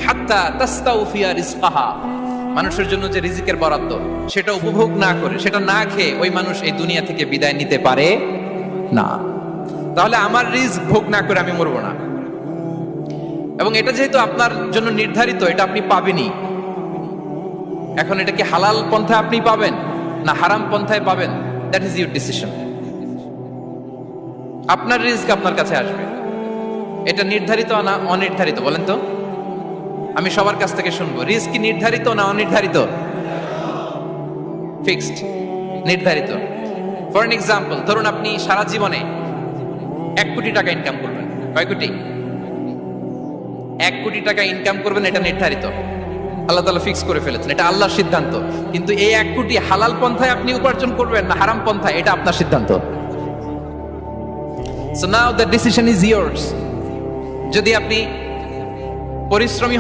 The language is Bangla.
হাত্তা তাস্তাউফিয়া রিজকাহা, মানুষের জন্য যে রিজিকের বরাদ্দ সেটা উপভোগ না করে, সেটা না খেয়ে ওই মানুষ এই দুনিয়া থেকে বিদায় নিতে পারে না। তাহলে আমার রিজক ভোগ না করে আমি মরবো না, এবং এটা যেহেতু আপনার জন্য নির্ধারিত, এটা আপনি পাবেনই। এখন এটা কি হালাল পন্থায় আপনি পাবেন না হারাম পন্থায় পাবেন, দ্যাট ইজ ইউর ডিসিশন। আপনার রিজক আপনার কাছে আসবে, এটা নির্ধারিত না অনির্ধারিত বলেন তো? আমি সবার কাছ থেকে শুনবো, রিজক কি নির্ধারিত না অনির্ধারিত? ফিক্সড, নির্ধারিত। ফর এন এক্সাম্পল, ধরুন আপনি সারা জীবনে 1 কোটি টাকা ইনকাম করবেন। কয় কোটি? 1 কোটি টাকা ইনকাম করবেন, এটা নির্ধারিত, আল্লাহ তাআলা ফিক্স করে ফেলেছেন, এটা আল্লাহর সিদ্ধান্ত। কিন্তু এই 1 কোটি হালাল পন্থায় আপনি উপার্জন করবেন না হারাম পন্থায়, এটা আপনার সিদ্ধান্ত। So now the decision is yours. যদি আপনি পরিশ্রমী হন